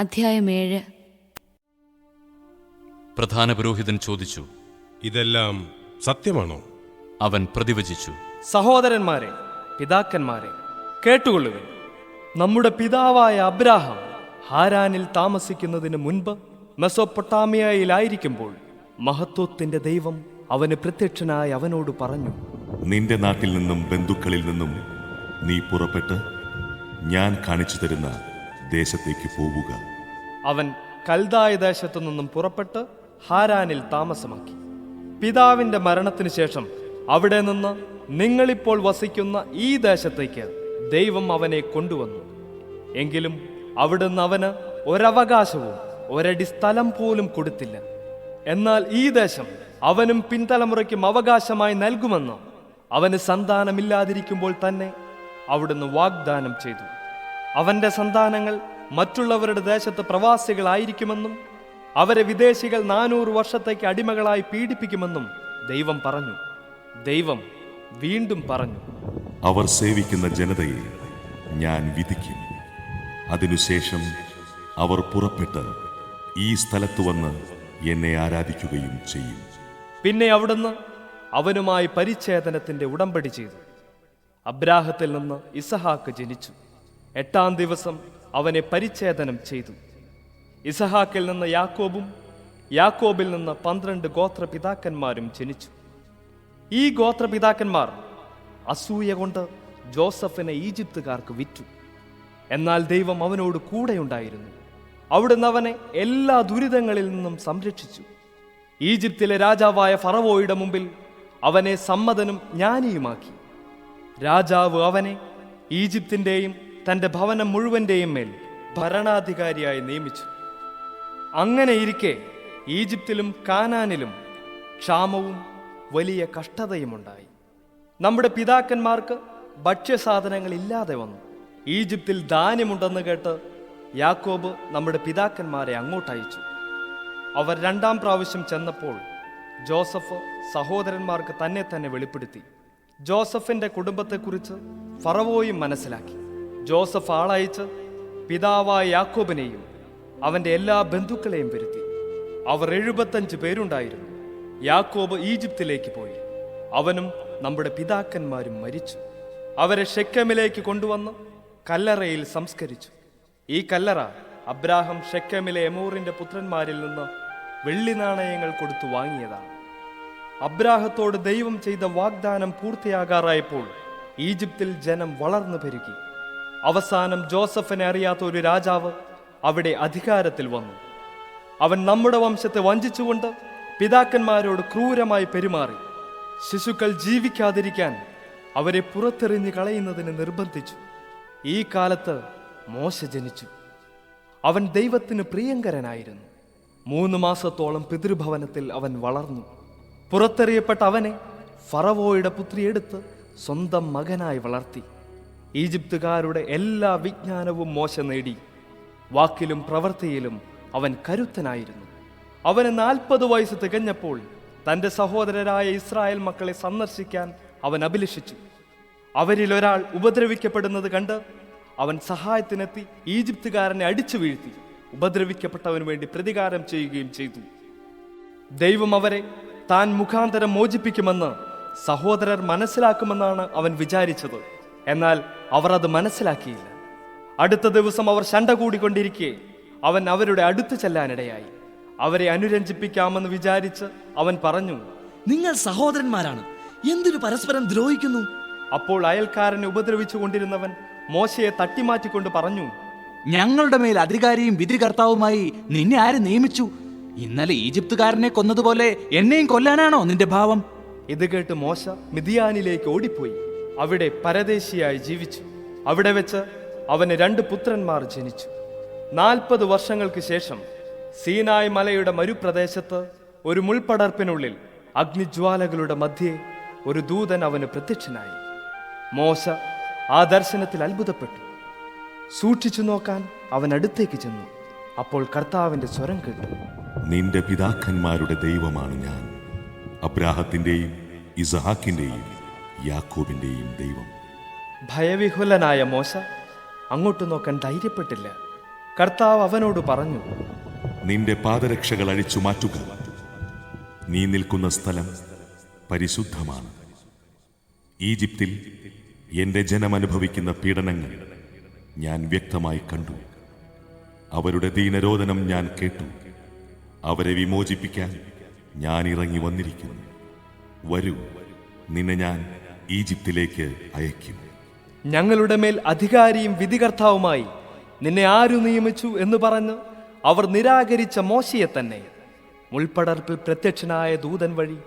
അധ്യായം 7. പ്രധാന പുരോഹിതൻ ചോദിച്ചു, ഇതെല്ലാം സത്യമാണോ? അവൻ പ്രതിവചിച്ചു, സഹോദരന്മാരെ, പിതാക്കന്മാരെ, കേട്ടുകൊള്ളുവിൻ. നമ്മുടെ പിതാവായ അബ്രാഹാം ഹാരാനിൽ താമസിക്കുന്നതിന് മുൻപ് മെസൊപ്പൊട്ടാമിയയിലായിരിക്കുമ്പോൾ മഹത്വത്തിന്റെ ദൈവം അവന് പ്രത്യക്ഷനായി അവനോട് പറഞ്ഞു, നിന്റെ നാട്ടിൽ നിന്നും ബന്ധുക്കളിൽ നിന്നും നീ പുറപ്പെട്ട് ഞാൻ കാണിച്ചു തരുന്ന ദേശത്തേക്ക് പോവുക. അവൻ കൽദായ ദേശത്തു നിന്നും പുറപ്പെട്ട് ഹാരാനിൽ താമസമാക്കി. പിതാവിന്റെ മരണത്തിനു ശേഷം അവിടെ നിന്ന് നിങ്ങളിപ്പോൾ വസിക്കുന്ന ഈ ദേശത്തേക്ക് ദൈവം അവനെ കൊണ്ടുവന്നു. എങ്കിലും അവിടുന്ന് അവന് ഒരവകാശവും ഒരടി സ്ഥലം പോലും കൊടുത്തില്ല. എന്നാൽ ഈ ദേശം അവനും പിൻതലമുറയ്ക്കും അവകാശമായി നൽകുമെന്ന് അവന് സന്താനമില്ലാതിരിക്കുമ്പോൾ തന്നെ അവിടുന്ന് വാഗ്ദാനം ചെയ്തു. അവന്റെ സന്താനങ്ങൾ മറ്റുള്ളവരുടെ ദേശത്ത് പ്രവാസികളായിരിക്കുമെന്നും അവരെ വിദേശികൾ 400 വർഷത്തേക്ക് അടിമകളായി പീഡിപ്പിക്കുമെന്നും ദൈവം പറഞ്ഞു. ദൈവം വീണ്ടും പറഞ്ഞു, അവർ സേവിക്കുന്ന ജനതയെ ഞാൻ വിധിക്കും. അതിനുശേഷം അവർ പുറപ്പെട്ട് ഈ സ്ഥലത്ത് വന്ന് എന്നെ ആരാധിക്കുകയും ചെയ്യും. പിന്നെ അവിടുന്ന് അവനുമായി പരിച്ഛേദനത്തിന്റെ ഉടമ്പടി ചെയ്തു. അബ്രാഹത്തിൽ നിന്ന് ഇസഹാക്ക് ജനിച്ചു. 8-ാം ദിവസം അവനെ പരിച്ഛേദനം ചെയ്തു. ഇസഹാക്കിൽ നിന്ന് യാക്കോബും യാക്കോബിൽ നിന്ന് 12 ഗോത്രപിതാക്കന്മാരും ജനിച്ചു. ഈ ഗോത്രപിതാക്കന്മാർ അസൂയ കൊണ്ട് ജോസഫിനെ ഈജിപ്തുകാർക്ക് വിറ്റു. എന്നാൽ ദൈവം അവനോട് കൂടെയുണ്ടായിരുന്നു. അവിടുന്ന് അവനെ എല്ലാ ദുരിതങ്ങളിൽ നിന്നും സംരക്ഷിച്ചു. ഈജിപ്തിലെ രാജാവായ ഫറവോയുടെ മുമ്പിൽ അവനെ സമ്മതനും ജ്ഞാനിയുമാക്കി. രാജാവ് അവനെ ഈജിപ്തിൻ്റെയും തൻ്റെ ഭവനം മുഴുവൻ്റെയും മേൽ ഭരണാധികാരിയായി നിയമിച്ചു. അങ്ങനെയിരിക്കെ ഈജിപ്തിലും കാനാനിലും ക്ഷാമവും വലിയ കഷ്ടതയുമുണ്ടായി. നമ്മുടെ പിതാക്കന്മാർക്ക് ഭക്ഷ്യസാധനങ്ങൾ ഇല്ലാതെ വന്നു. ഈജിപ്തിൽ ധാന്യമുണ്ടെന്ന് കേട്ട് യാക്കോബ് നമ്മുടെ പിതാക്കന്മാരെ അങ്ങോട്ടയച്ചു. അവർ 2-ാം പ്രാവശ്യം ചെന്നപ്പോൾ ജോസഫ് സഹോദരന്മാർക്ക് തന്നെ വെളിപ്പെടുത്തി. ജോസഫിന്റെ കുടുംബത്തെക്കുറിച്ച് ഫറവോയും മനസ്സിലാക്കി. ജോസഫ് ആളയച്ച് പിതാവായ യാക്കോബിനെയും അവന്റെ എല്ലാ ബന്ധുക്കളെയും വരുത്തി. അവർ 75 പേരുണ്ടായിരുന്നു. യാക്കോബ് ഈജിപ്തിലേക്ക് പോയി. അവനും നമ്മുടെ പിതാക്കന്മാരും മരിച്ചു. അവരെ ഷെക്കെമിലേക്ക് കൊണ്ടുവന്ന് കല്ലറയിൽ സംസ്കരിച്ചു. ഈ കല്ലറ അബ്രാഹാം ഷെക്കെമിലെ എമോറിന്റെ പുത്രന്മാരിൽ നിന്ന് വെള്ളി നാണയങ്ങൾ കൊടുത്തു വാങ്ങിയതാണ്. അബ്രാഹത്തോട് ദൈവം ചെയ്ത വാഗ്ദാനം പൂർത്തിയാകാറായപ്പോൾ ഈജിപ്തിൽ ജനം വളർന്നു പെരുകി. അവസാനം ജോസഫിനെ അറിയാത്ത ഒരു രാജാവ് അവിടെ അധികാരത്തിൽ വന്നു. അവൻ നമ്മുടെ വംശത്തെ വഞ്ചിച്ചുകൊണ്ട് പിതാക്കന്മാരോട് ക്രൂരമായി പെരുമാറി. ശിശുക്കൾ ജീവിക്കാതിരിക്കാൻ അവരെ പുറത്തെറിഞ്ഞു കളയുന്നതിന് നിർബന്ധിച്ചു. ഈ കാലത്ത് മോശ ജനിച്ചു. അവൻ ദൈവത്തിന് പ്രിയങ്കരനായിരുന്നു. 3 മാസത്തോളം പിതൃഭവനത്തിൽ അവൻ വളർന്നു. പുറത്തെറിയപ്പെട്ട അവനെ ഫറവോയുടെ പുത്രി എടുത്ത് സ്വന്തം മകനായി വളർത്തി. ഈജിപ്തുകാരുടെ എല്ലാ വിജ്ഞാനവും മോശ നേടി. വാക്കിലും പ്രവൃത്തിയിലും അവൻ കരുത്തനായിരുന്നു. അവന് 40 വയസ്സ് തികഞ്ഞപ്പോൾ തൻ്റെ സഹോദരരായ ഇസ്രായേൽ മക്കളെ സന്ദർശിക്കാൻ അവൻ അഭിലഷിച്ചു. അവരിൽ ഒരാൾ ഉപദ്രവിക്കപ്പെടുന്നത് കണ്ട് അവൻ സഹായത്തിനെത്തി ഈജിപ്തുകാരനെ അടിച്ചു വീഴ്ത്തി ഉപദ്രവിക്കപ്പെട്ടവന് വേണ്ടി പ്രതികാരം ചെയ്യുകയും ചെയ്തു. ദൈവം അവരെ താൻ മുഖാന്തരം മോചിപ്പിക്കുമെന്ന് സഹോദരർ മനസ്സിലാക്കുമെന്നാണ് അവൻ വിചാരിച്ചത്. എന്നാൽ അവർ അത് മനസ്സിലാക്കിയില്ല. അടുത്ത ദിവസം അവർ ശണ്ട കൂടിക്കൊണ്ടിരിക്കെ അവൻ അവരുടെ അടുത്ത് ചെല്ലാനിടയായി. അവരെ അനുരഞ്ജിപ്പിക്കാമെന്ന് വിചാരിച്ച് അവൻ പറഞ്ഞു, നിങ്ങൾ സഹോദരന്മാരാണ്, എന്തിനു പരസ്പരം ദ്രോഹിക്കുന്നു? അപ്പോൾ അയൽക്കാരനെ ഉപദ്രവിച്ചു കൊണ്ടിരുന്നവൻ മോശയെ തട്ടിമാറ്റിക്കൊണ്ട് പറഞ്ഞു, ഞങ്ങളുടെ മേൽ അധികാരിയും വിധികർത്താവുമായി നിന്നെ ആര് നിയമിച്ചു? ഇന്നലെ ഈജിപ്തുകാരനെ കൊന്നതുപോലെ എന്നെയും കൊല്ലാനാണോ നിന്റെ ഭാവം? ഇത് കേട്ട് മോശ മിദിയാനിലേക്ക് ഓടിപ്പോയി അവിടെ പരദേശിയായി ജീവിച്ചു. അവിടെ വെച്ച് അവന് 2 പുത്രന്മാർ ജനിച്ചു. 40 വർഷങ്ങൾക്ക് ശേഷം സീനായ് മലയുടെ മരുപ്രദേശത്ത് ഒരു മുൾപടർപ്പിനുള്ളിൽ അഗ്നിജ്വാലകളുടെ മധ്യേ ഒരു ദൂതൻ അവന് പ്രത്യക്ഷനായി. മോശ ആ ദർശനത്തിൽ അത്ഭുതപ്പെട്ടു. സൂക്ഷിച്ചു നോക്കാൻ അവൻ അടുത്തേക്ക് ചെന്നു. അപ്പോൾ കർത്താവിന്റെ സ്വരം കേട്ടു, നിന്റെ പിതാക്കന്മാരുടെ ദൈവമാണ് ഞാൻ, അബ്രാഹത്തിന്റെയും ഇസഹാക്കിന്റെയും യാക്കോബിന്റെയും ദൈവം. ഭയവിഹുലനായ മോശ അങ്ങോട്ട് നോക്കാൻ ധൈര്യപ്പെട്ടില്ല. കർത്താവ് അവനോട് പറഞ്ഞു, നിന്റെ പാദരക്ഷകൾ അഴിച്ചു മാറ്റുക. നീ നിൽക്കുന്ന സ്ഥലം പരിശുദ്ധമാണ്. ഈജിപ്തിൽ എന്റെ ജനം അനുഭവിക്കുന്ന പീഡനങ്ങൾ ഞാൻ വ്യക്തമായി കണ്ടു. അവരുടെ ദീനരോദനം ഞാൻ കേട്ടു. അവരെ വിമോചിപ്പിക്കാൻ ഞാൻ ഇറങ്ങി വന്നിരിക്കുന്നു. വരൂ, നിന്നെ ഞാൻ ഈജിപ്തിലേക്ക് അയക്കും. ഞങ്ങളുടെ മേൽ അധികാരിയും വിധികർത്താവുമായി നിന്നെ ആരു നിയമിച്ചു എന്ന് പറഞ്ഞ് അവർ നിരാകരിച്ച മോശയെ തന്നെ മുൾപ്പടർപ്പിൽ പ്രത്യക്ഷനായ ദൂതൻ വഴി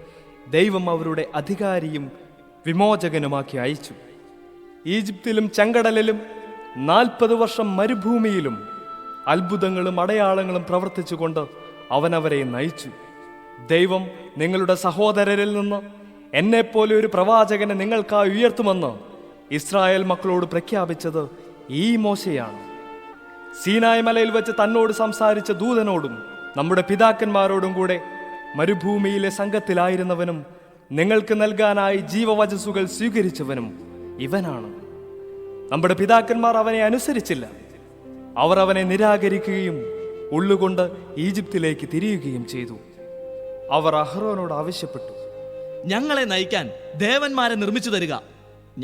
ദൈവം അവരുടെ അധികാരിയും വിമോചകനുമാക്കി അയച്ചു. ഈജിപ്തിലും ചെങ്കടലിലും 40 വർഷം മരുഭൂമിയിലും അത്ഭുതങ്ങളും അടയാളങ്ങളും പ്രവർത്തിച്ചുകൊണ്ട് അവനവരെ നയിച്ചു. ദൈവം നിങ്ങളുടെ സഹോദരരിൽ നിന്ന് എന്നെപ്പോലെ ഒരു പ്രവാചകനെ നിങ്ങൾക്കായി ഉയർത്തുമെന്ന് ഇസ്രായേൽ മക്കളോട് പ്രഖ്യാപിച്ചത് ഈ മോശയാണ്. സീനായ് മലയിൽ വെച്ച് തന്നോട് സംസാരിച്ച ദൂതനോടും നമ്മുടെ പിതാക്കന്മാരോടും കൂടെ മരുഭൂമിയിലെ സംഘത്തിലായിരുന്നവനും നിങ്ങൾക്ക് നൽകാനായി ജീവവചസ്സുകൾ സ്വീകരിച്ചവനും ഇവനാണ്. നമ്മുടെ പിതാക്കന്മാർ അവനെ അനുസരിച്ചില്ല. അവർ അവനെ നിരാകരിക്കുകയും ഉള്ളുകൊണ്ട് ഈജിപ്തിലേക്ക് തിരിയുകയും ചെയ്തു. അവർ അഹ്റോനോട് ആവശ്യപ്പെട്ടു, ഞങ്ങളെ നയിക്കാൻ ദേവന്മാരെ നിർമ്മിച്ചു തരിക.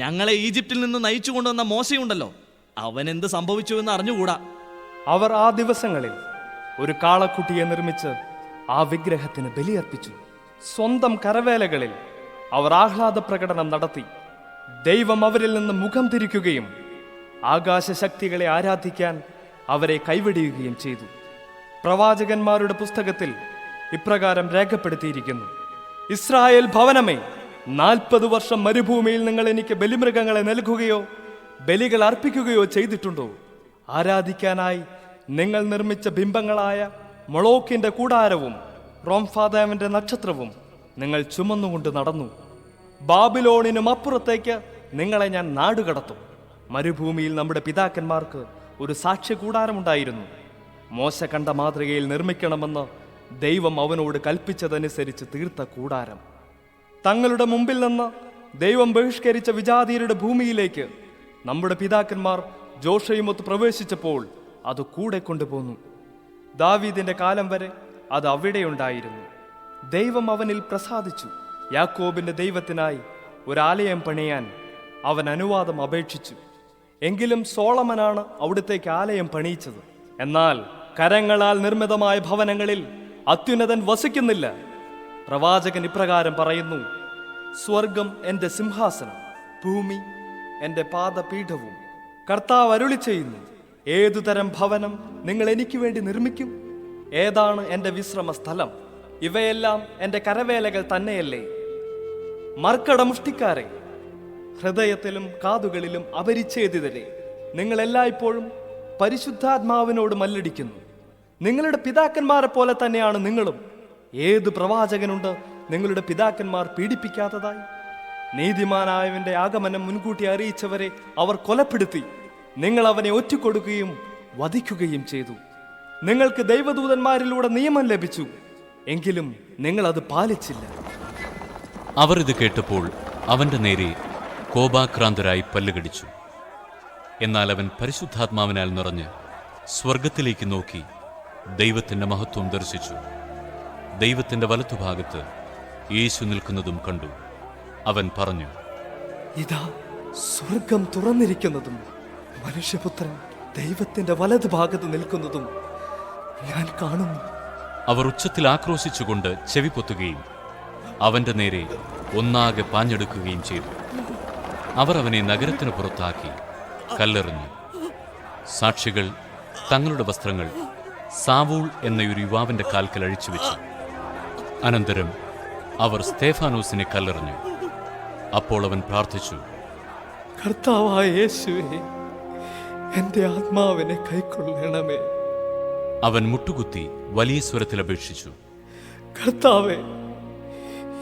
ഞങ്ങളെ ഈജിപ്തിൽ നിന്ന് നയിച്ചു കൊണ്ടുവന്ന മോശയുണ്ടല്ലോ, അവൻ എന്ത് സംഭവിച്ചു എന്ന് അറിഞ്ഞുകൂടാ. അവർ ആ ദിവസങ്ങളിൽ ഒരു കാളക്കുട്ടിയെ നിർമ്മിച്ച് ആ വിഗ്രഹത്തിന് ബലിയർപ്പിച്ചു. സ്വന്തം കരവേലകളിൽ അവർ ആഹ്ലാദ പ്രകടനം നടത്തി. ദൈവം അവരിൽ നിന്ന് മുഖം തിരിക്കുകയും ആകാശശക്തികളെ ആരാധിക്കാൻ അവരെ കൈവെടിയുകയും ചെയ്തു. പ്രവാചകന്മാരുടെ പുസ്തകത്തിൽ ഇപ്രകാരം രേഖപ്പെടുത്തിയിരിക്കുന്നു: ഇസ്രായേൽ ഭവനമേ, 40 വർഷം മരുഭൂമിയിൽ നിങ്ങൾ എനിക്ക് ബലിമൃഗങ്ങളെ നൽകുകയോ ബലികൾ അർപ്പിക്കുകയോ ചെയ്തിട്ടുണ്ടോ? ആരാധിക്കാനായി നിങ്ങൾ നിർമ്മിച്ച ബിംബങ്ങളായ മൊളോക്കിന്റെ കൂടാരവും റോംഫാദേവന്റെ നക്ഷത്രവും നിങ്ങൾ ചുമന്നുകൊണ്ട് നടന്നു. ബാബിലോണിനും അപ്പുറത്തേക്ക് നിങ്ങളെ ഞാൻ നാടുകടത്തും. മരുഭൂമിയിൽ നമ്മുടെ പിതാക്കന്മാർക്ക് ഒരു സാക്ഷ്യ കൂടാരമുണ്ടായിരുന്നു. മോശ കണ്ട മാതൃകയിൽ നിർമ്മിക്കണമെന്ന് ദൈവം അവനോട് കൽപ്പിച്ചതനുസരിച്ച് തീർത്ത കൂടാരം. തങ്ങളുടെ മുമ്പിൽ നിന്ന് ദൈവം ബഹിഷ്കരിച്ച വിജാതീയരുടെ ഭൂമിയിലേക്ക് നമ്മുടെ പിതാക്കന്മാർ ജോഷയുമൊത്ത് പ്രവേശിച്ചപ്പോൾ അത് കൂടെ കൊണ്ടുപോന്നു. ദാവീദിന്റെ കാലം വരെ അത് അവിടെയുണ്ടായിരുന്നു. ദൈവം അവനിൽ പ്രസാദിച്ചു. യാക്കോബിന്റെ ദൈവത്തിനായി ഒരാലയം പണിയാൻ അവൻ അനുവാദം അപേക്ഷിച്ചു. എങ്കിലും സോളമനാണ് അവിടുത്തേക്ക് ആലയം പണിയിച്ചത്. എന്നാൽ കരങ്ങളാൽ നിർമ്മിതമായ ഭവനങ്ങളിൽ അത്യുന്നതൻ വസിക്കുന്നില്ല. പ്രവാചകൻ ഇപ്രകാരം പറയുന്നു: സ്വർഗം എന്റെ സിംഹാസനം, ഭൂമി എന്റെ പാദപീഠവും. കർത്താവ് അരുളി ചെയ്യുന്നു: ഏതുതരം ഭവനം നിങ്ങൾ എനിക്ക് വേണ്ടി നിർമ്മിക്കും? ഏതാണ് എന്റെ വിശ്രമ സ്ഥലം? ഇവയെല്ലാം എന്റെ കരവേലകൾ തന്നെയല്ലേ? മർക്കടമുഷ്ടിക്കാരെ, ഹൃദയത്തിലും കാതുകളിലും അപരിച്ഛേദിതരെ, നിങ്ങൾ എല്ലായ്പ്പോഴും പരിശുദ്ധാത്മാവിനോട് മല്ലടിക്കുന്നു. നിങ്ങളുടെ പിതാക്കന്മാരെ പോലെ തന്നെയാണ് നിങ്ങളും. ഏത് പ്രവാചകനുണ്ട് നിങ്ങളുടെ പിതാക്കന്മാർ പീഡിപ്പിക്കാത്തതായി? നീതിമാനായവന്റെ ആഗമനം മുൻകൂട്ടി അറിയിച്ചവരെ അവർ കൊലപ്പെടുത്തി. നിങ്ങൾ അവനെ ഒറ്റിക്കൊടുക്കുകയും വധിക്കുകയും ചെയ്തു. നിങ്ങൾക്ക് ദൈവദൂതന്മാരിലൂടെ നിയമം ലഭിച്ചു, എങ്കിലും നിങ്ങൾ അത് പാലിച്ചില്ല. അവർ ഇത് കേട്ടപ്പോൾ അവന്റെ നേരെ കോപാക്രാന്തരായി പല്ലുകടിച്ചു. എന്നാൽ അവൻ പരിശുദ്ധാത്മാവിനാൽ നിറഞ്ഞ് സ്വർഗത്തിലേക്ക് നോക്കി ദൈവത്തിന്റെ മഹത്വം ദർശിച്ചു. ദൈവത്തിന്റെ വലത്തുഭാഗത്ത് യേശു നിൽക്കുന്നതും കണ്ടു. അവൻ പറഞ്ഞു, ഇതാ സ്വർഗം തുറന്നിരിക്കുന്നതും മനുഷ്യപുത്രൻ ദൈവത്തിന്റെ വലതുഭാഗത്ത് നിൽക്കുന്നതും ഞാൻ കാണുന്നു. അവർ ഉച്ചത്തിൽ ആക്രോശിച്ചുകൊണ്ട് ചെവി പൊത്തുകയും അവന്റെ നേരെ ഒന്നാകെ പാഞ്ഞെടുക്കുകയും ചെയ്തു. അവർ അവനെ നഗരത്തിനു പുറത്താക്കി കല്ലെറിഞ്ഞു. സാക്ഷികൾ തങ്ങളുടെ വസ്ത്രങ്ങൾ സാവൂൾ എന്ന ഒരു യുവാവിന്റെ കാൽക്കൽ അഴിച്ചുവെച്ചു. അനന്തരം അവർ സ്തേഫാനോസിനെ കല്ലെറിഞ്ഞു. അപ്പോൾ അവൻ പ്രാർത്ഥിച്ചു: കർത്താവായ യേശുവേ, എന്റെ ആത്മാവിനെ കൈക്കൊള്ളണമേ. അവൻ മുട്ടുകുത്തി വലിയ സ്വരത്തിൽ അപേക്ഷിച്ചു: കർത്താവേ,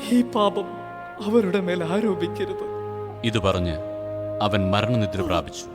ഈ പാപം അവരുടെ മേൽ ആരോപിക്കരുത്. ഇത് പറഞ്ഞ് അവൻ മരണനിദ്ര പ്രാപിച്ചു.